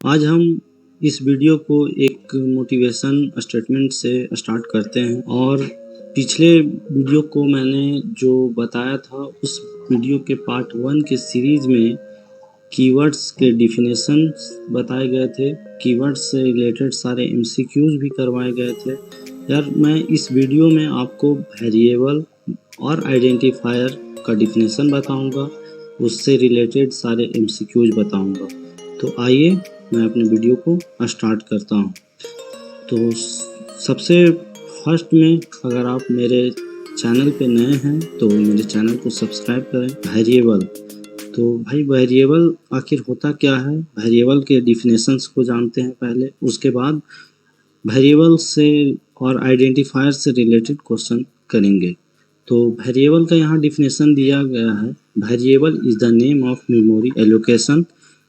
आज हम इस वीडियो को एक मोटिवेशन स्टेटमेंट से स्टार्ट करते हैं। और पिछले वीडियो को मैंने जो बताया था उस वीडियो के पार्ट 1 के सीरीज में कीवर्ड्स के डिफिनेशंस बताए गए थे, कीवर्ड्स से रिलेटेड सारे एमसीक्यूज भी करवाए गए थे। यार मैं इस वीडियो में आपको वेरिएबल और आइडेंटिफायर का डिफिनेशन बताऊंगा, उससे रिलेटेड सारे एमसीक्यूज बताऊंगा। तो आइए मैं अपने वीडियो को स्टार्ट करता हूँ। तो सबसे फर्स्ट में अगर आप मेरे चैनल पे नए हैं तो मेरे चैनल को सब्सक्राइब करें। वेरिएबल, तो भाई वेरिएबल आखिर होता क्या है? वेरिएबल के डिफिनेशंस को जानते हैं पहले, उसके बाद वेरिएबल से और आइडेंटिफायर से रिलेटेड क्वेश्चन करेंगे। तो वेरिएबल का यहाँ डिफिनेशन दिया गया है, variable is the name of memory allocation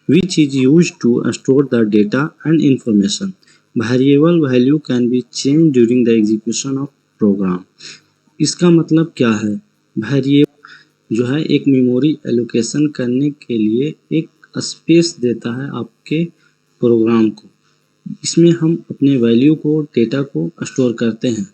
which is used to store the data and information. Variable value can be changed during the execution of program. इसका मतलब क्या है? वेरिएबल जो है एक मेमोरी एलोकेशन करने के लिए एक स्पेस देता है आपके प्रोग्राम को। इसमें हम अपने वैल्यू को, डेटा को स्टोर करते हैं।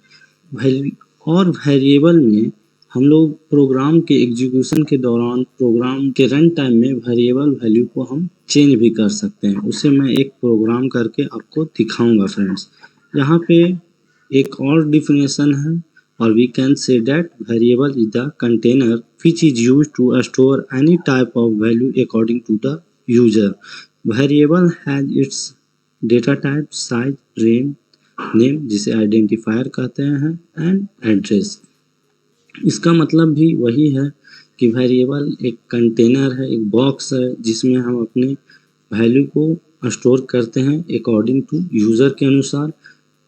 और वेरिएबल में हम लोग प्रोग्राम के एग्जीक्यूशन के दौरान, प्रोग्राम के रन टाइम में वेरिएबल वैल्यू को हम चेंज भी कर सकते हैं। उसे मैं एक प्रोग्राम करके आपको दिखाऊंगा फ्रेंड्स। यहाँ पे एक और डिफिनेशन है, और we can say that variable is the container which is used to store any type of value according to the user. Variable has its data type, size, range, name जिसे identifier कहते हैं, and address. इसका मतलब भी वही है कि variable एक कंटेनर है, एक बॉक्स है जिसमें हम अपने वैल्यू को स्टोर करते हैं अकॉर्डिंग टू यूज़र के अनुसार।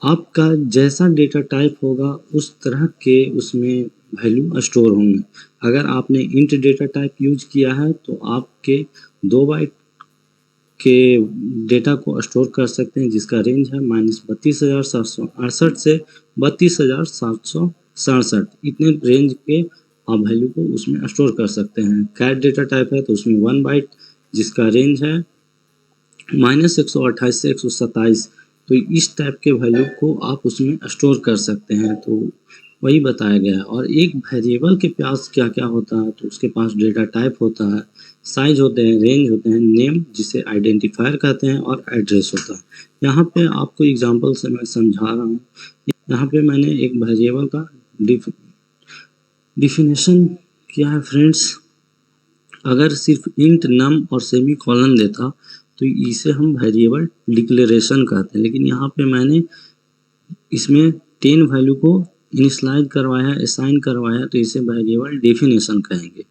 आपका जैसा डेटा टाइप होगा उस तरह के उसमें वैल्यू स्टोर होंगे। अगर आपने इंट डेटा टाइप यूज किया है तो आपके 2 बाइट के डेटा को स्टोर कर सकते हैं, जिसका रेंज है -32,768 से 32,767। इतने रेंज के आप वैल्यू को उसमें स्टोर कर सकते हैं। कैट डेटा टाइप है तो उसमें 1 बाइट, जिसका रेंज है -128 से 127। तो इस टाइप के वैल्यू को आप उसमें स्टोर कर सकते हैं। तो वही बताया गया है। और एक वेरिएबल के पास क्या क्या होता है, तो उसके पास डेटा टाइप होता है, साइज होते हैं, रेंज होते हैं, नेम जिसे आइडेंटिफायर कहते हैं, और एड्रेस होता है। यहाँ पे आपको एग्जांपल से मैं समझा रहा हूँ। यहाँ पे मैंने एक वेरिएबल का डिफिनेशन किया है फ्रेंड्स। अगर सिर्फ इंट, नम और सेमी कॉलन देता तो इसे हम वेरिएबल डिक्लेरेशन कहते हैं, लेकिन यहाँ पे मैंने इसमें 10 वैल्यू को इनिशलाइज करवाया, असाइन करवाया, तो इसे वेरिएबल डेफिनेशन कहेंगे।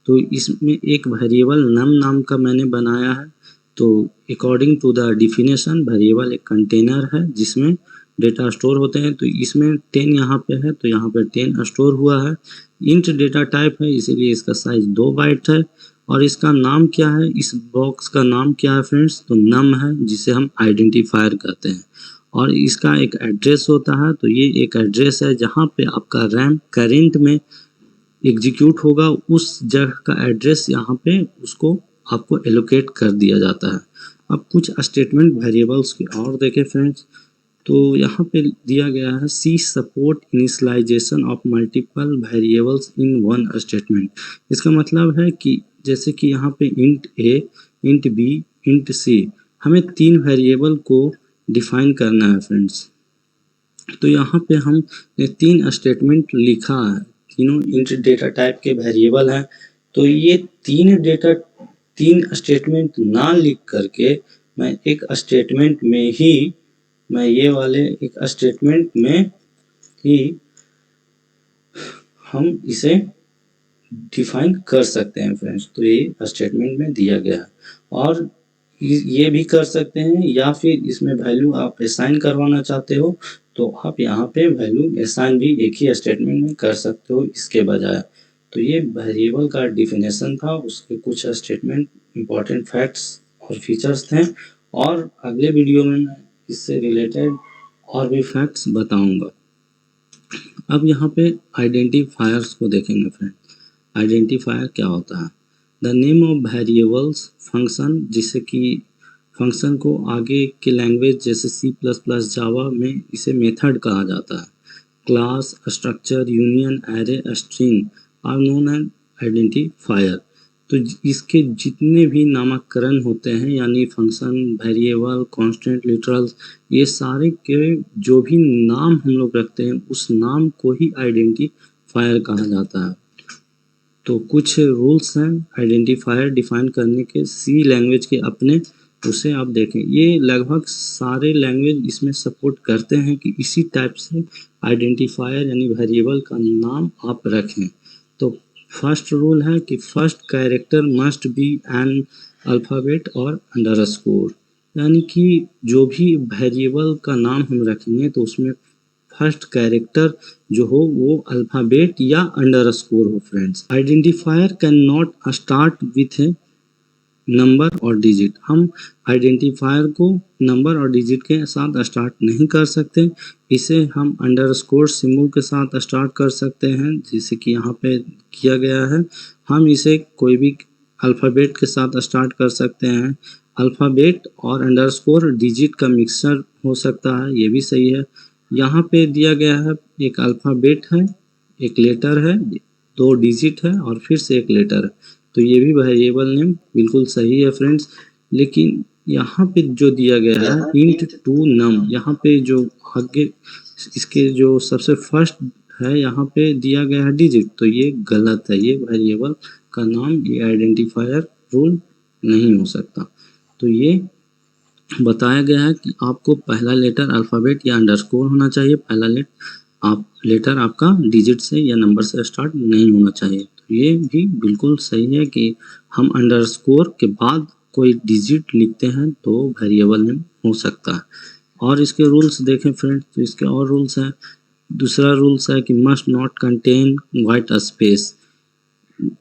तो इसमें एक वेरिएबल नम नाम का मैंने बनाया है। तो according to the definition variable एक कंटेनर है जिसमें डेटा स्टोर होते हैं। तो इसमें 10 यहाँ पे है, तो यहाँ पे 10 स्टोर हुआ है। इंट डेटा टाइप है, इसीलिए इसका साइज 2 बाइट है। और इसका नाम क्या है, इस बॉक्स का नाम क्या है फ्रेंड्स? तो नम है, जिसे हम आइडेंटिफायर कहते हैं। और इसका एक एड्रेस होता है, तो ये एक एड्रेस है जहाँ पे आपका रैम करेंट में एग्जीक्यूट होगा, उस जगह का एड्रेस यहाँ पे उसको आपको एलोकेट कर दिया जाता है। अब कुछ स्टेटमेंट वेरिएबल्स के और देखें फ्रेंड्स। तो यहाँ पे दिया गया है, C support initialization of multiple variables in one statement. इसका मतलब है कि जैसे कि यहाँ पे int A, int B, int C, हमें 3 वेरिएबल को डिफाइन करना है फ्रेंड्स। तो यहाँ पे हमने 3 स्टेटमेंट लिखा है, तीनों इंट डेटा टाइप के वेरिएबल हैं। तो ये 3 स्टेटमेंट ना लिख करके मैं एक स्टेटमेंट में ही, मैं ये वाले एक स्टेटमेंट में ही हम इसे डिफाइन कर सकते हैं फ्रेंड्स। तो ये स्टेटमेंट में दिया गया है। और ये भी कर सकते हैं, या फिर इसमें वैल्यू आप असाइन करवाना चाहते हो तो आप यहाँ पे वैल्यू असाइन भी एक ही स्टेटमेंट में कर सकते हो इसके बजाय। तो ये वेरिएबल का डिफिनेशन था, उसके कुछ स्टेटमेंट, इंपॉर्टेंट फैक्ट्स और फीचर्स थे। और अगले वीडियो में मैं इससे रिलेटेड और भी फैक्ट्स बताऊंगा। अब यहाँ पे आइडेंटिफायर्स को देखेंगे फ्रेंड। आइडेंटिफायर क्या होता है? The name of variables function, जिससे कि फंक्शन को आगे के लैंग्वेज जैसे सी प्लस प्लस जावा में इसे मेथड कहा जाता है। Class, structure, union, array, string are known as identifier. तो इसके जितने भी नामकरण होते हैं यानी फंक्शन, वेरिएबल, कांस्टेंट, लिटरल्स, ये सारे के जो भी नाम हम लोग रखते हैं उस नाम को ही आइडेंटिफायर कहा जाता है। तो कुछ रूल्स हैं आइडेंटिफायर डिफाइन करने के सी लैंग्वेज के अपने, उसे आप देखें। ये लगभग सारे लैंग्वेज इसमें सपोर्ट करते हैं कि इसी टाइप से आइडेंटिफायर यानी वेरिएबल का नाम आप रखें। तो फर्स्ट रूल है कि first character must be N alphabet और अंडरस्कोर, यानी कि जो भी वेरिएबल का नाम हम रखेंगे तो उसमें फर्स्ट कैरेक्टर जो हो वो अल्फ़ाबेट या अंडरस्कोर हो friends. Identifier can not start with A number और डिजिट। हम आइडेंटिफायर को नंबर और डिजिट के साथ स्टार्ट नहीं कर सकते। इसे हम अंडरस्कोर सिंबल के साथ स्टार्ट कर सकते हैं, जैसे कि यहाँ पे किया गया है। हम इसे कोई भी अल्फ़ाबेट के साथ स्टार्ट कर सकते हैं। अल्फ़ाबेट और अंडरस्कोर डिजिट का मिक्सचर हो सकता है, ये भी सही है। यहाँ पे दिया गया है एक अल्फ़ाबेट है, एक लेटर है, 2 डिजिट है और फिर से एक लेटर है। तो ये भी वेरिएबल नेम बिल्कुल सही है फ्रेंड्स। लेकिन यहाँ पे जो दिया गया है इंट टू नम, यहाँ पे जो आगे इसके जो सबसे फर्स्ट है यहाँ पे दिया गया है डिजिट, तो ये गलत है। ये वेरिएबल का नाम, ये आइडेंटिफायर रूल नहीं हो सकता। तो ये बताया गया है कि आपको पहला लेटर अल्फ़ाबेट या अंडरस्कोर होना चाहिए। पहला लेटर आपका डिजिट से या नंबर से स्टार्ट नहीं होना चाहिए। तो ये भी बिल्कुल सही है कि हम अंडरस्कोर के बाद कोई डिजिट लिखते हैं तो वेरिएबल नेम हो सकता है। और इसके रूल्स देखें फ्रेंड्स, तो इसके और रूल्स हैं। दूसरा रूल्स है कि must not contain white space.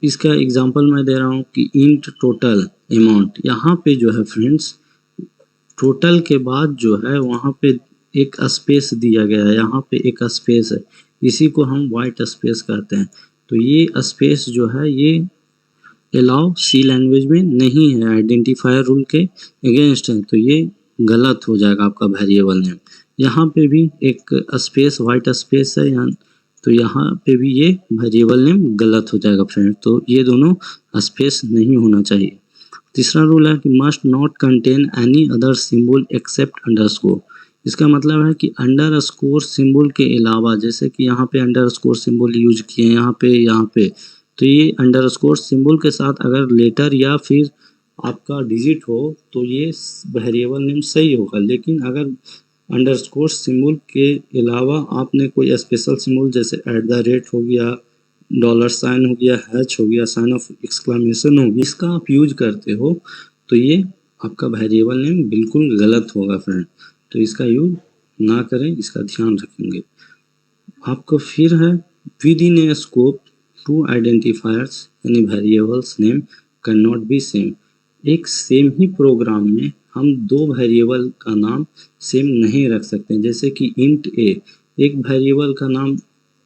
इसका एग्जांपल मैं दे रहा हूँ कि इंट टोटल अमाउंट, यहाँ पे जो है फ्रेंड्स टोटल के बाद जो है वहाँ पे एक स्पेस दिया गया है, यहाँ पे एक स्पेस है, इसी को हम वाइट स्पेस कहते हैं। तो ये स्पेस जो है ये अलाउ सी लैंग्वेज में नहीं है, आइडेंटिफायर रूल के अगेंस्ट है। तो ये गलत हो जाएगा आपका वेरिएबल नेम। यहाँ पे भी एक स्पेस वाइट स्पेस है यहाँ, तो यहाँ पे भी ये वेरिएबल नेम गलत हो जाएगा फ्रेंड। तो ये दोनों स्पेस नहीं होना चाहिए। तीसरा रूल है कि must not contain any other symbol except underscore. इसका मतलब है कि अंडरस्कोर सिंबल के अलावा, जैसे कि यहाँ पे अंडरस्कोर सिंबल यूज किए हैं यहाँ पे, तो ये अंडरस्कोर सिंबल के साथ अगर लेटर या फिर आपका डिजिट हो तो ये वेरिएबल नेम सही होगा। लेकिन अगर अंडरस्कोर सिंबल के अलावा आपने कोई स्पेशल सिंबल जैसे @ हो गया, $साइन हो गया, हैच हो गया, साइन ऑफ एक्सक्लेमेशन हो गया, इसका आप यूज करते हो तो ये आपका वेरिएबल नेम बिल्कुल गलत होगा फ्रेंड। तो इसका यूज ना करें, इसका ध्यान रखेंगे। आपको फिर है within a scope to identifiers यानी variables name can not be same. एक सेम ही प्रोग्राम में हम 2 वेरिएबल का नाम सेम नहीं रख सकते। जैसे कि इंट ए, एक वेरिएबल का नाम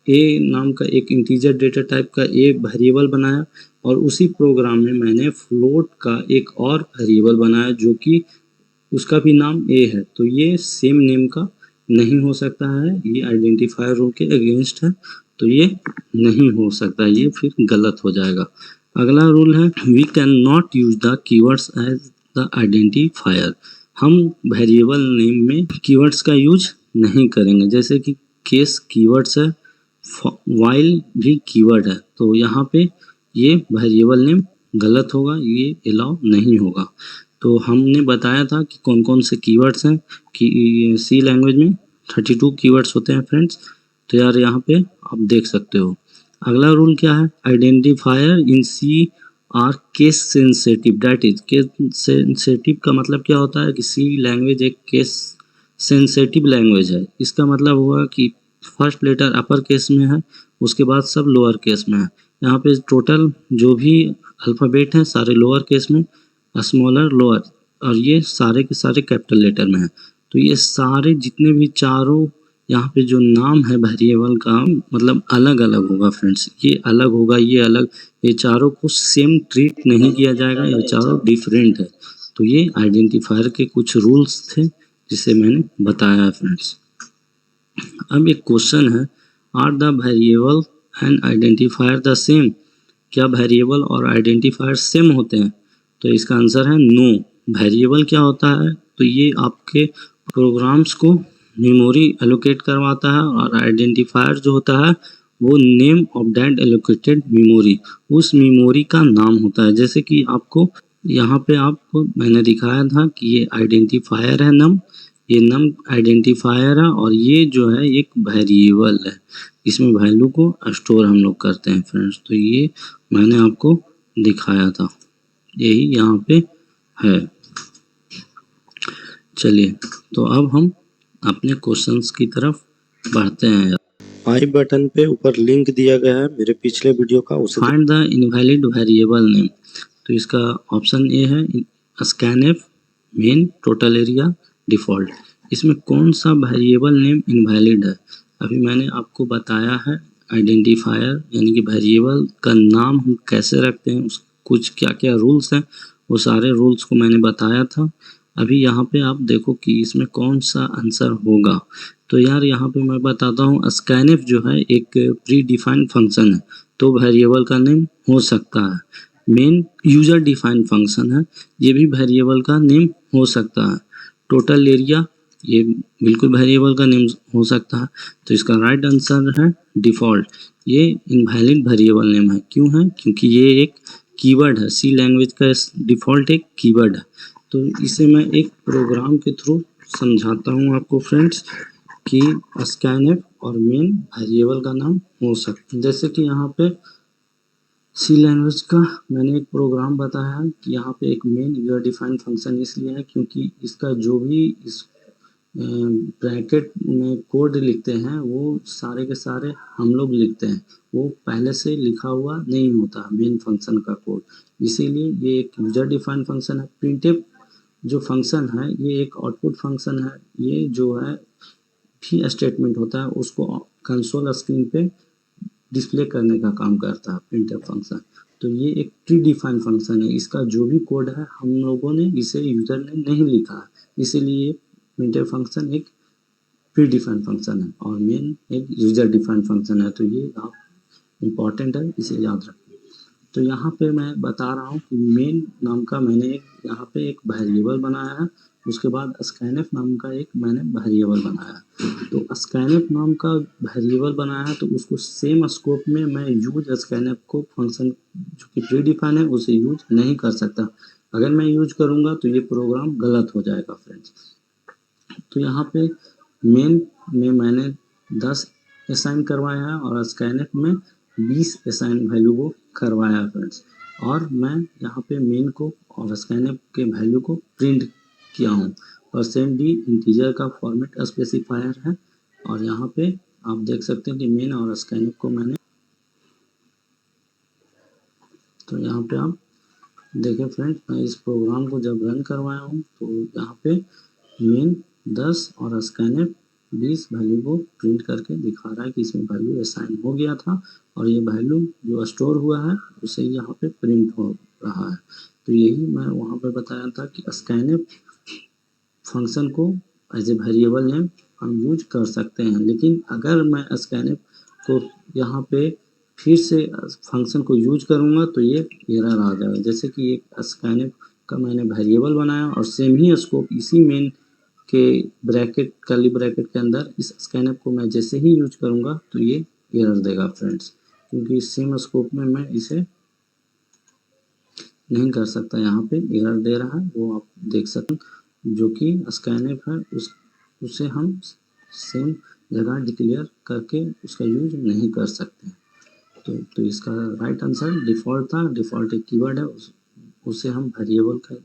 ए नाम का एक इंटीजर डेटा टाइप का ए वेरिएबल बनाया और उसी प्रोग्राम में मैंने फ्लोट का एक और वेरिएबल बनाया जो कि उसका भी नाम ए है। तो ये सेम नेम का नहीं हो सकता है, ये आइडेंटिफायर रूल के अगेंस्ट है, तो ये नहीं हो सकता, ये फिर गलत हो जाएगा। अगला रूल है we can not use the keywords as the identifier. हम वेरिएबल नेम में कीवर्ड्स का यूज नहीं करेंगे। जैसे कि केस कीवर्ड्स है, वाइल भी कीवर्ड है, तो यहाँ पे ये वेरिएबल नेम गलत होगा, ये अलाउ नहीं होगा। तो हमने बताया था कि कौन कौन से कीवर्ड्स हैं कि सी लैंग्वेज में 32 कीवर्ड्स होते हैं फ्रेंड्स। तो यार यहाँ पे आप देख सकते हो। अगला रूल क्या है, identifier in C are case sensitive. That is case sensitive का मतलब क्या होता है कि सी लैंग्वेज एक केस सेंसिटिव लैंग्वेज है। इसका मतलब हुआ कि फर्स्ट लेटर अपर केस में है, उसके बाद सब लोअर केस में है। यहाँ पे टोटल जो भी अल्फ़ाबेट हैं सारे लोअर केस में, स्मॉलर लोअर, और ये सारे के सारे कैपिटल लेटर में है। तो ये सारे जितने भी चारों यहाँ पे जो नाम है वेरिएबल का मतलब अलग अलग होगा फ्रेंड्स, ये अलग होगा, ये अलग, ये चारों को सेम ट्रीट नहीं किया जाएगा, ये चारों डिफरेंट है। तो ये आइडेंटिफायर के कुछ रूल्स थे जिसे मैंने बताया है फ्रेंड्स। अब एक क्वेश्चन है, are the variable and identifier the same? क्या वेरिएबल और आइडेंटिफायर सेम होते हैं? तो इसका आंसर है नो। वेरिएबल क्या होता है? तो ये आपके प्रोग्राम्स को मेमोरी एलोकेट करवाता है, और आइडेंटिफायर जो होता है वो name of that allocated memory, उस मेमोरी का नाम होता है। जैसे कि आपको यहाँ पे आपको मैंने दिखाया था कि ये आइडेंटिफायर है नम, ये नम आइडेंटिफायर है, और ये जो है एक वेरिएबल है, इसमें वैल्यू को स्टोर हम लोग करते हैं फ्रेंड्स। तो ये मैंने आपको दिखाया था, यही यहाँ पे है। चलिए, तो अब हम अपने क्वेश्चंस की तरफ बढ़ते हैं। आई बटन पे ऊपर लिंक दिया गया है मेरे पिछले वीडियो का, उसे find the invalid variable name. तो इसका ऑप्शन ए है scanf, main, total area, default. इसमें कौन सा वेरिएबल नेम इनवैलिड है? अभी मैंने आपको बताया है आइडेंटिफायर यानी कि वेरिएबल का नाम हम कैसे रखते हैं, उस कुछ क्या क्या रूल्स हैं, वो सारे रूल्स को मैंने बताया था। अभी यहाँ पे आप देखो कि इसमें कौन सा आंसर होगा। तो यार यहाँ पे मैं बताता हूँ, स्कैनएफ जो है एक प्री डिफाइंड फंक्शन है, तो वेरिएबल का नेम हो सकता है। मेन यूजर डिफाइंड फंक्शन है, ये भी वेरिएबल का नेम हो सकता है। टोटल एरिया, ये बिल्कुल वेरिएबल का नेम हो सकता है। तो इसका राइट आंसर है डिफ़ॉल्ट। ये इनवैलिड वेरिएबल नेम है। क्यों है? क्योंकि ये एक कीवर्ड है, सी लैंग्वेज का डिफ़ॉल्ट एक कीवर्ड है। तो इसे मैं एक प्रोग्राम के थ्रू समझाता हूँ आपको फ्रेंड्स कि स्कैनएफ और मेन वेरिएबल का नाम हो सकता है। जैसे कि यहाँ पे सी लैंग्वेज का मैंने एक प्रोग्राम बताया है कि यहाँ पे एक मेन यूजर डिफाइंड फंक्शन इसलिए है क्योंकि इसका जो भी इस ब्रैकेट में कोड लिखते हैं वो सारे के सारे हम लोग लिखते हैं, वो पहले से लिखा हुआ नहीं होता मेन फंक्शन का कोड। इसीलिए ये एक यूजर डिफाइंड फंक्शन है। प्रिंटफ जो फंक्शन है ये एक आउटपुट फंक्शन है, ये जो है भी स्टेटमेंट होता है, उसको कंसोल स्क्रीन पे डिस्प्ले करने का काम करता है प्रिंटफ फंक्शन। तो ये एक प्री डिफाइंड फंक्शन है, इसका जो भी कोड है हम लोगों ने इसे यूजर ने नहीं लिखा है, इसीलिए प्रिंटफ फंक्शन एक प्री डिफाइंड फंक्शन है और मेन एक यूजर डिफाइंड फंक्शन है। तो ये आप इम्पॉर्टेंट है, इसे याद रखें। तो यहाँ पे मैं बता रहा हूँ कि मेन नाम का मैंने यहाँ पे एक वेरिएबल बनाया है, उसके बाद स्कैनएफ नाम का एक मैंने वेरिएबल बनाया है। तो स्कैनएफ नाम का वेरिएबल बनाया है तो उसको सेम स्कोप में मैं यूज स्कैनएफ को फंक्शन जो कि प्री डिफाइन है उसे यूज नहीं कर सकता। अगर मैं यूज करूँगा तो ये प्रोग्राम गलत हो जाएगा फ्रेंड्स। तो यहाँ पे मेन में मैंने 10 असाइन करवाया है और स्कैनएफ में 20 असाइन वैल्यू को करवाया है फ्रेंड्स। और मैं यहाँ पे मेन को और स्कैनएफ के वैल्यू को प्रिंट किया हूँ। %d इंटीजर का फॉर्मेट स्पेसिफायर है, और यहाँ पे आप देख सकते हैं कि मेन और स्कैनएफ को मैंने, तो यहाँ पे आप देखें फ्रेंड्स, मैं इस प्रोग्राम को जब रन करवाया हूँ तो यहाँ पे मेन 10 और स्कैनएफ 20 वैल्यू को प्रिंट करके दिखा रहा है कि इसमें वैल्यू असाइन हो गया था, और ये वैल्यू जो स्टोर हुआ है उसे यहाँ पे प्रिंट हो रहा है। तो यही मैं वहाँ पे बताया था कि स्कैनएफ फंक्शन को एज ए वेरिएबल नेम हम यूज कर सकते हैं, लेकिन अगर मैं स्कैनएफ को यहाँ पे फिर से फंक्शन को यूज करूँगा तो ये एरर आ जाएगा। जैसे कि एक स्कैनएफ का मैंने वेरिएबल बनाया और सेम ही स्कोप इसी मेन के ब्रैकेट कर्ली ब्रैकेट के अंदर इस स्कैनएफ को मैं जैसे ही यूज करूँगा तो ये एरर देगा फ्रेंड्स, क्योंकि सेम स्कोप में मैं इसे नहीं कर सकता। यहाँ पे एरर दे रहा है, वो आप देख सकते हैं, जो कि स्कैनएफ है उसे हम सेम जगह डिक्लेयर करके उसका यूज नहीं कर सकते। तो इसका राइट आंसर डिफ़ॉल्ट था। डिफ़ॉल्ट एक कीवर्ड है, उसे हम वेरिएबल का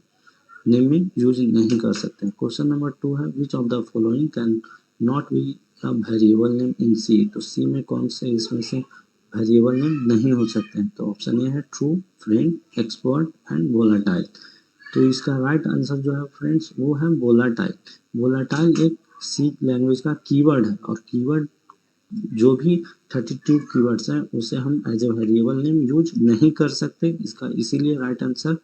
नेम में यूज नहीं कर सकते। क्वेश्चन नंबर 2 है, which of the following can not be a variable name in C? तो सी में कौन से इसमें से वेरिएबल नेम नहीं हो सकते हैं? तो ऑप्शन ए है true, friend, expert and volatile. तो इसका राइट आंसर जो है फ्रेंड्स वो है वोलाटाइल। वोलाटाइल एक सी लैंग्वेज का कीवर्ड है, और कीवर्ड जो भी 32 कीवर्ड्स हैं उसे हम as a variable name use नहीं कर सकते। इसका इसीलिए राइट आंसर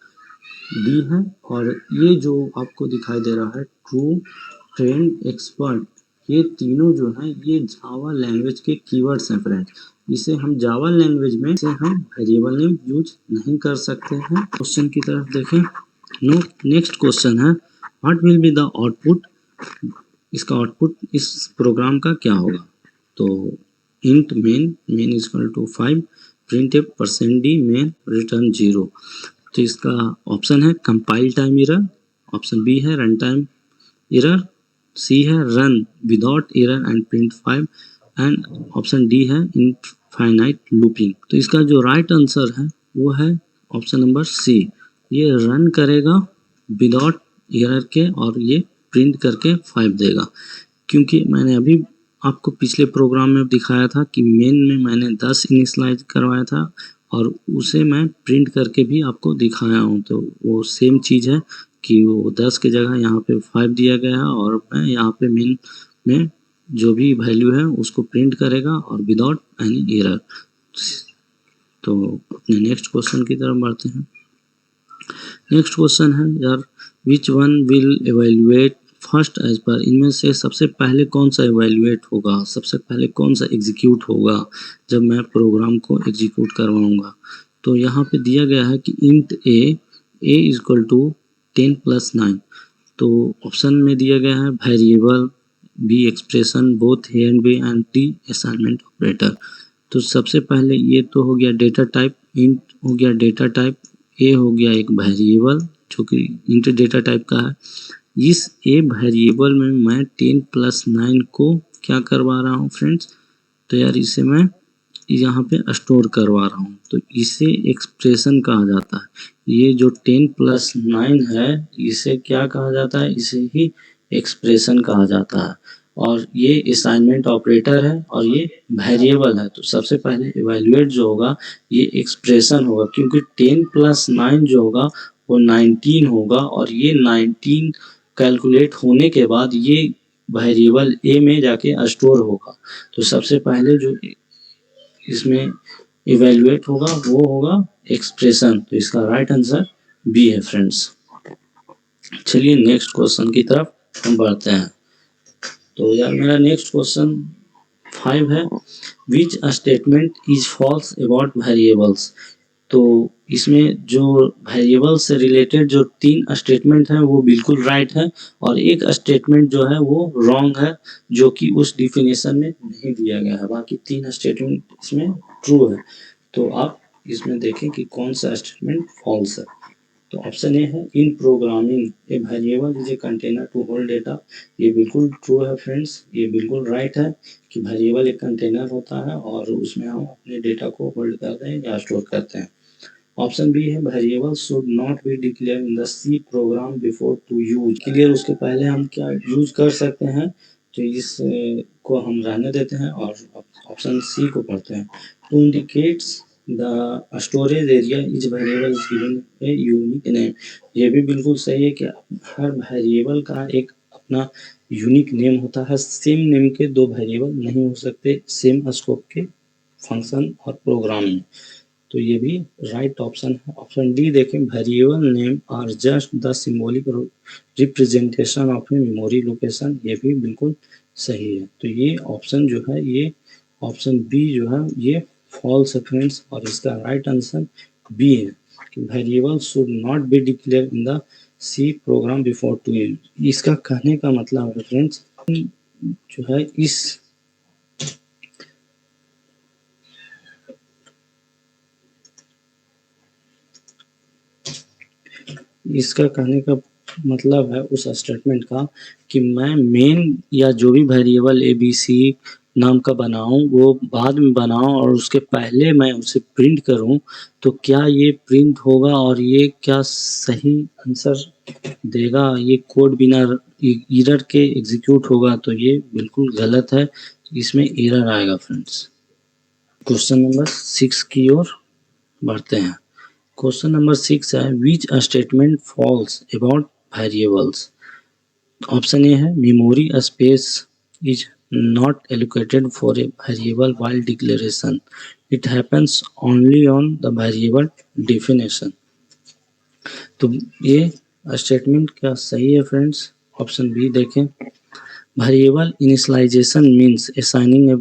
डी है। और ये जो आपको दिखाई दे रहा है ट्रू, ट्रेंड, एक्सपर्ट, ये तीनों जो हैं ये जावा लैंग्वेज के कीवर्ड्स हैं फ्रेंड। इसे हम जावा लैंग्वेज में इसे हम वेरिएबल नेम यूज नहीं कर सकते हैं। क्वेश्चन की तरफ देखें। नेक्स्ट क्वेश्चन है what will be the output. इसका आउटपुट इस प्रोग्राम का क्या होगा। तो int main is equal to 5, print a %d main return 0। तो इसका ऑप्शन है compile time error, option B है रन टाइम एरर, सी है run without error and print 5 and option D है इनफाइनाइट लूपिंग। तो इसका जो राइट आंसर है वो है ऑप्शन नंबर सी। ये रन करेगा विदाउट एरर के और ये प्रिंट करके 5 देगा। क्योंकि मैंने अभी आपको पिछले प्रोग्राम में दिखाया था कि मेन में मैंने 10 इनिशियलाइज करवाया था और उसे मैं प्रिंट करके भी आपको दिखाया हूँ। तो वो सेम चीज़ है कि वो 10 की जगह यहाँ पे 5 दिया गया है और मैं यहाँ पे मेन में जो भी वैल्यू है उसको प्रिंट करेगा और विदाउट एनी एरर। तो अपने नेक्स्ट क्वेश्चन की तरफ बढ़ते हैं। नेक्स्ट क्वेश्चन है यार which one will evaluate first as per. इनमें से सबसे पहले कौन सा एवेल्युएट होगा, सबसे पहले कौन सा एग्जीक्यूट होगा जब मैं प्रोग्राम को एग्जीक्यूट करवाऊंगा। तो यहाँ पे दिया गया है कि int a is equal to 10 + 9। तो ऑप्शन में दिया गया है variable, B expression, both A and B and D assignment operator. तो सबसे पहले ये तो हो गया डेटा टाइप, इंट हो गया डेटा टाइप, ए हो गया एक वेरिएबल जो कि इंट डेटा टाइप का है। इस ए वेरिएबल में मैं 10 + 9 को क्या करवा रहा हूँ फ्रेंड्स। तो यार इसे मैं यहाँ पे स्टोर करवा रहा हूँ। तो इसे एक्सप्रेशन कहा जाता है। ये जो 10 + 9 है इसे क्या कहा जाता है, इसे ही एक्सप्रेशन कहा जाता है। और ये असाइनमेंट ऑपरेटर है और ये वेरिएबल है। तो सबसे पहले इवैल्यूएट जो होगा ये एक्सप्रेशन होगा क्योंकि 10 + 9 जो होगा वो 19 होगा और ये 19 कैलकुलेट होने के बाद ये वेरिएबल ए में जाके स्टोर होगा। तो सबसे पहले जो इसमें इवैल्यूएट होगा वो होगा एक्सप्रेशन। तो इसका राइट आंसर बी है फ्रेंड्स। चलिए नेक्स्ट क्वेश्चन की तरफ हम बढ़ते हैं। तो यार मेरा नेक्स्ट क्वेश्चन 5 है which statement is false about variables. तो इसमें जो वेरिएबल से रिलेटेड जो 3 स्टेटमेंट हैं वो बिल्कुल राइट है और एक स्टेटमेंट जो है वो रॉन्ग है जो कि उस डिफिनेशन में नहीं दिया गया है। बाकी 3 स्टेटमेंट इसमें ट्रू है। तो आप इसमें देखें कि कौन सा स्टेटमेंट फॉल्स है। तो ऑप्शन ए है in programming a variable is a container to hold data. ये बिल्कुल ट्रू है फ्रेंड्स, ये बिल्कुल राइट है कि वेरिएबल एक कंटेनर होता है और उसमें हम अपने डेटा को होल्ड करते हैं या स्टोर करते हैं। ऑप्शन बी है variable should not be declare in the C program before to use. Clear उसके पहले हम क्या यूज कर सकते हैं। तो इस को हम रहने देते हैं और ऑप्शन सी को पढ़ते हैं। To indicates the storage area is variable is given a unique name. ये भी बिल्कुल सही है कि हर वेरिएबल का एक अपना यूनिक नेम होता है। सेम नेम के 2 वेरिएबल नहीं हो सकते सेम स्कोप के फंक्शन और प्रोग्राम में। तो ये भी राइट ऑप्शन है। ऑप्शन डी देखें variable name are just the symbolic representation of a memory location. ये भी बिल्कुल सही है। तो ये ऑप्शन जो है ये ऑप्शन बी जो है ये फॉल्स है फ्रेंड्स और इसका राइट आंसर बी है कि variable should not be declare in the C program before to use. इसका कहने का मतलब है फ्रेंड्स जो है इसका कहने का मतलब है उस स्टेटमेंट का कि मैं मेन या जो भी वेरिएबल ए बी सी नाम का बनाऊं वो बाद में बनाऊं और उसके पहले मैं उसे प्रिंट करूं। तो क्या ये प्रिंट होगा और ये क्या सही आंसर देगा, ये कोड बिना एरर के एग्जीक्यूट होगा। तो ये बिल्कुल गलत है, इसमें एरर आएगा फ्रेंड्स। क्वेश्चन नंबर 6 की ओर बढ़ते हैं। क्वेश्चन नंबर 6 है which statement false about variables. Option A है memory space is not allocated for a variable while declaration, it happens only on the variable definition. तो ये स्टेटमेंट क्या सही है फ्रेंड्स? ऑप्शन बी देखें। Variable initialization means assigning a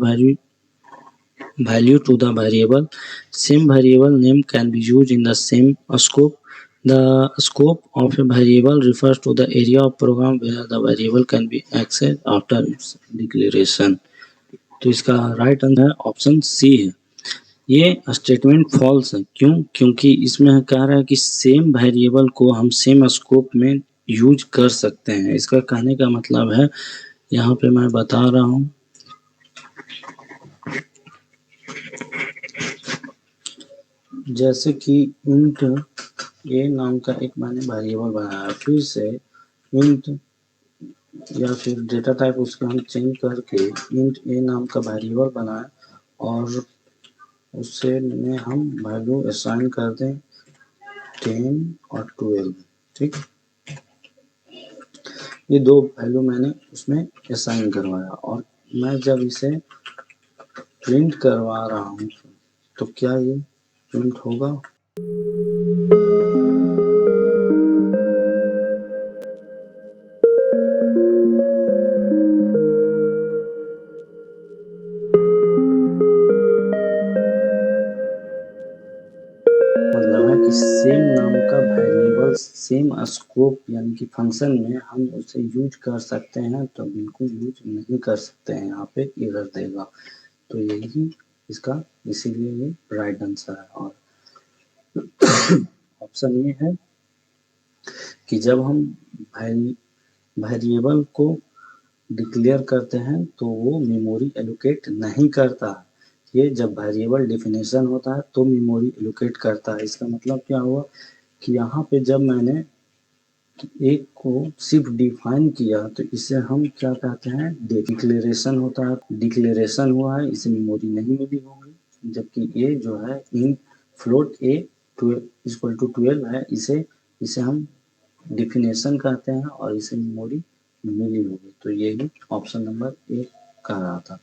value to the variable. Same variable name can be used in the same scope. The scope of a variable refers to the area of program where the variable can be accessed after its declaration. तो इसका right answer है option C है। ये statement false है। क्यों? क्योंकि इसमें कह रहा है कि सेम वेरिएबल को हम सेम स्कोप में यूज कर सकते हैं। इसका कहने का मतलब है, यहाँ पे मैं बता रहा हूँ, जैसे कि इंट ए नाम का एक मैंने वेरिएबल बनाया, फिर से इंट या फिर डेटा टाइप उसके हम चेंज करके इंट ए नाम का वेरिएबल बनाए और उससे में हम वैल्यू असाइन कर दें 10 और 12। ठीक, ये दो वैल्यू मैंने उसमें असाइन करवाया और मैं जब इसे प्रिंट करवा रहा हूँ तो क्या ये प्रिंट होगा? मतलब है कि सेम नाम का वेरिएबल सेम स्कोप यानी कि फंक्शन में हम उसे यूज कर सकते हैं, तो बिल्कुल यूज नहीं कर सकते हैं, यहाँ पे एरर देगा। तो यही इसका इसीलिए ये राइट आंसर है। और ऑप्शन ये है कि जब हम वेरिएबल को डिक्लेयर करते हैं तो वो मेमोरी एलोकेट नहीं करता है। ये जब वेरिएबल डिफिनेशन होता है तो मेमोरी एलोकेट करता है। इसका मतलब क्या हुआ कि यहाँ पे जब मैंने एक को सिर्फ डिफाइन किया तो इसे हम क्या कहते हैं? डिक्लेरेशन होता है। डिक्लेरेशन हुआ है, इसे मेमोरी नहीं मिली होगी। जबकि ये जो है इन फ्लोट ए इक्वल टू 12 है, इसे इसे हम डिफिनेशन कहते हैं और इसे मेमोरी मिली होगी। तो यही ऑप्शन नंबर ए कह रहा था।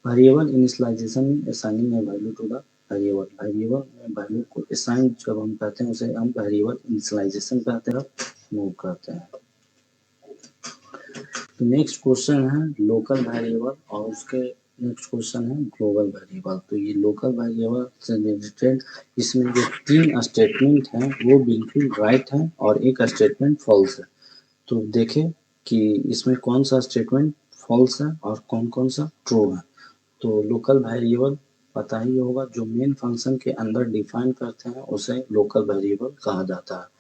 वेरिएबल इनिशियलाइजेशन में assigning a value to the variable में वैल्यू को असाइन जब हम कहते हैं उसे हम वेरिएबल इनिशियलाइजेशन कहते हैं, मूव करते हैं। तो नेक्स्ट क्वेश्चन है लोकल वेरिएबल और उसके नेक्स्ट क्वेश्चन है ग्लोबल वेरिएबल। तो ये लोकल वेरिएबल से रिलेटेड इसमें जो 3 स्टेटमेंट हैं वो बिल्कुल राइट हैं और एक स्टेटमेंट फॉल्स है। तो देखें कि इसमें कौन सा स्टेटमेंट फॉल्स है और कौन कौन सा ट्रू है। तो लोकल वेरिएबल पता ही होगा, जो मेन फंक्शन के अंदर डिफाइन करते हैं उसे लोकल वेरिएबल कहा जाता है।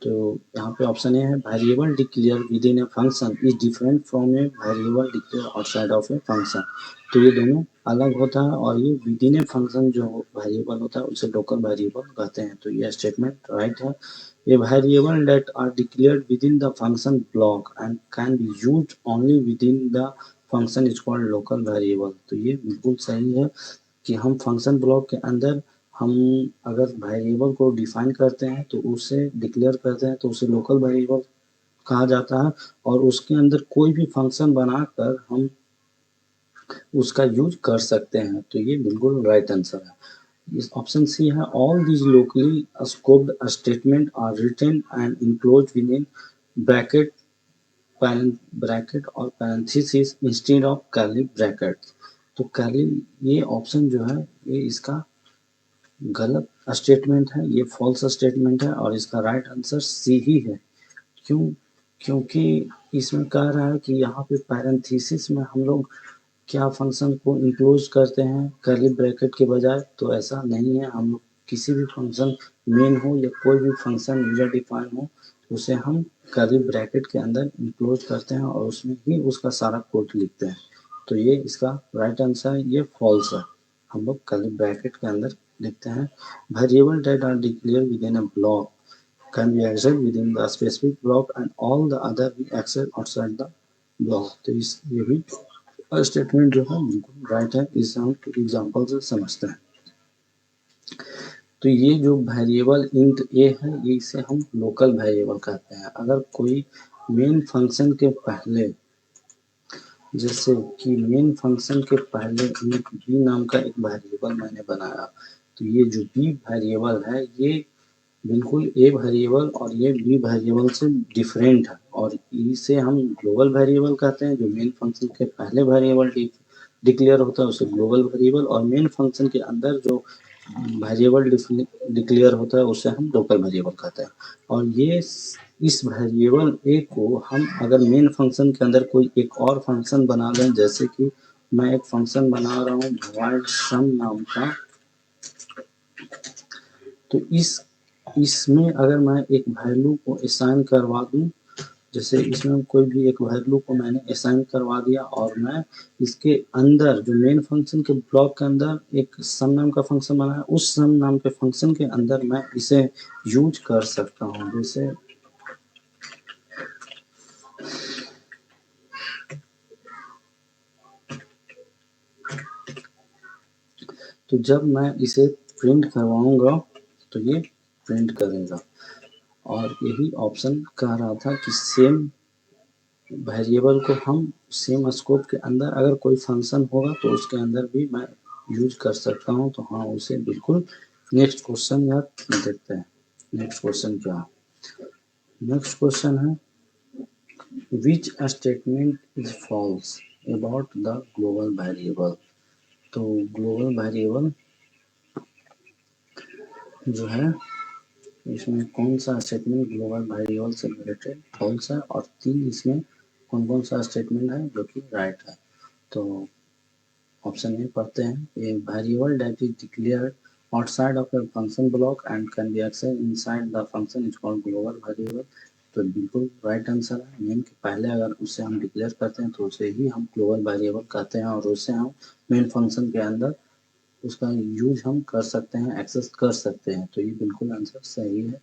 तो यहाँ पे ऑप्शन ए है variable declare within a function is different from a variable declare outside of a function. तो ये दोनों अलग होता है और ये विद इन ए फंक्शन जो वेरिएबल होता है उसे लोकल वेरिएबल कहते हैं। तो ये स्टेटमेंट राइट है। A variable that are declared within the function block and can be used only within the function is called local variable। तो ये बिल्कुल सही है कि हम फंक्शन ब्लॉक के अंदर हम अगर वेरिएबल को डिफाइन करते हैं तो उसे डिक्लेयर करते हैं तो उसे लोकल वेरिएबल कहा जाता है और उसके अंदर कोई भी फंक्शन बनाकर हम उसका यूज कर सकते हैं। तो ये बिल्कुल राइट आंसर है। इस ऑप्शन सी है all these locally scoped statement are written and enclose within bracket bracket और parenthesis instead of curly bracket. तो कर्ली ये ऑप्शन जो है ये इसका गलत स्टेटमेंट है, ये फॉल्स स्टेटमेंट है और इसका राइट आंसर सी ही है। क्यों? क्योंकि इसमें कह रहा है कि यहाँ पे पैरेंथेसिस में हम लोग क्या फंक्शन को इंक्लोज करते हैं कर्ली ब्रैकेट के बजाय, तो ऐसा नहीं है। हम लोग किसी भी फंक्शन मेन हो या कोई भी फंक्शन यूजर डिफाइन हो उसे हम कर्ली ब्रैकेट के अंदर इंक्लोज करते हैं और उसमें ही उसका सारा कोड लिखते हैं। तो ये इसका राइट आंसर है, ये फॉल्स है। हम लोग कर्ली ब्रैकेट के अंदर लिखते हैं। Variable that are declare within a block can be accessed within the specific block and all the other be accessed outside the block। तो इस ये भी स्टेटमेंट जो है बिल्कुल राइट है। इसे हम एग्जांपल से समझते हैं। तो ये जो वेरिएबल इंट ए है ये इसे हम लोकल वेरिएबल कहते हैं। अगर कोई मेन फंक्शन के पहले, जैसे कि मेन फंक्शन के पहले एक बी नाम का एक वेरिएबल मैंने बनाया, तो ये जो बी वेरिएबल है ये बिल्कुल ए वेरिएबल और ये बी वेरिएबल से डिफरेंट है और इसे हम ग्लोबल वेरिएबल कहते हैं। जो मेन फंक्शन के पहले वेरिएबल डिक्लेयर होता है उसे ग्लोबल वेरिएबल, और मेन फंक्शन के अंदर जो वेरिएबल डिक्लेयर होता है उसे हम लोकल वेरिएबल कहते हैं। और ये इस वेरिएबल ए को हम अगर मेन फंक्शन के अंदर कोई एक और फंक्शन बना दें, जैसे कि मैं एक फंक्शन बना रहा हूँ void sum नाम का, तो इसमें अगर मैं एक वैल्यू को असाइन करवा दूं, जैसे इसमें कोई भी एक वैल्यू को मैंने असाइन करवा दिया और मैं इसके अंदर जो मेन फंक्शन के ब्लॉक के अंदर एक सम नाम का फंक्शन बनाया, उस सम नाम के फंक्शन के अंदर मैं इसे यूज कर सकता हूँ। जैसे तो जब मैं इसे प्रिंट करवाऊंगा तो ये प्रिंट करेगा। और यही ऑप्शन कह रहा था कि सेम वेरिएबल को हम सेम स्कोप के अंदर अगर कोई फंक्शन होगा तो उसके अंदर भी मैं यूज कर सकता हूँ। तो हाँ, उसे बिल्कुल। नेक्स्ट क्वेश्चन यार देखते हैं नेक्स्ट क्वेश्चन क्या है। नेक्स्ट क्वेश्चन है which statement is false about the global variable. तो ग्लोबल वेरिएबल जो है इसमें कौन सा स्टेटमेंट ग्लोबल वेरिएबल से रिलेटेड फॉल्स है, और तीन इसमें कौन कौन सा स्टेटमेंट है जो कि राइट है। तो ऑप्शन ए पढ़ते हैं। A variable that is declared outside of a function block and can be access inside the function is called global variable. तो बिल्कुल राइट आंसर है। मेन के पहले अगर उसे हम डिक्लेयर करते हैं तो उसे ही हम ग्लोबल वेरिएबल कहते हैं, और उसे हम मेन फंक्शन के अंदर उसका यूज हम कर सकते हैं, एक्सेस कर सकते हैं। तो ये बिल्कुल आंसर सही है।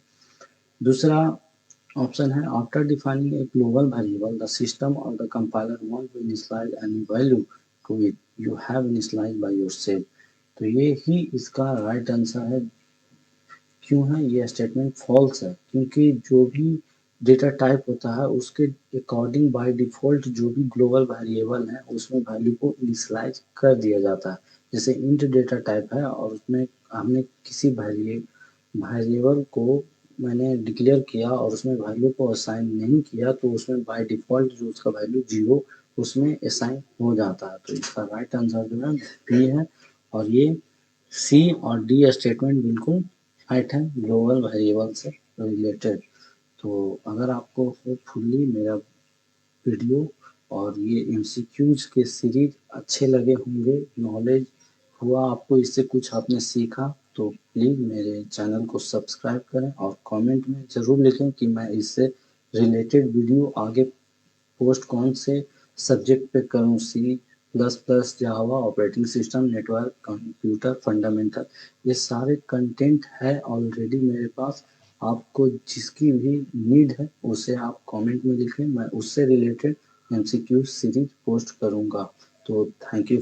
दूसरा ऑप्शन है after defining a global variable the system और the compiler want to initialize any value to it you have initialize by yourself. तो ये ही इसका राइट आंसर है। क्यों है ये स्टेटमेंट फॉल्स है? क्योंकि जो भी डेटा टाइप होता है उसके अकॉर्डिंग बाय डिफॉल्ट जो भी ग्लोबल वेरिएबल है उसमें वैल्यू को इनिशियलाइज कर दिया जाता है। जैसे इंट डेटा टाइप है और उसमें हमने किसी वेरिएबल को मैंने डिक्लेयर किया और उसमें वैल्यू को असाइन नहीं किया, तो उसमें बाय डिफॉल्ट जो उसका वैल्यू 0 उसमें असाइन हो जाता है। तो इसका राइट आंसर जो है बी है। और ये सी और डी स्टेटमेंट बिल्कुल राइट है ग्लोबल वेरिएबल से रिलेटेड। तो अगर आपको होपफुली मेरा वीडियो और ये एमसीक्यूज के सीरीज अच्छे लगे होंगे, नॉलेज हुआ आपको, इससे कुछ आपने सीखा, तो प्लीज़ मेरे चैनल को सब्सक्राइब करें और कमेंट में ज़रूर लिखें कि मैं इससे रिलेटेड वीडियो आगे पोस्ट कौन से सब्जेक्ट पे करूँ। C plus plus, Java, operating system, network, computer fundamental, ये सारे कंटेंट है ऑलरेडी मेरे पास। आपको जिसकी भी नीड है उसे आप कमेंट में लिखें, मैं उससे रिलेटेड एमसीक्यू सीरीज पोस्ट करूँगा। तो थैंक यू।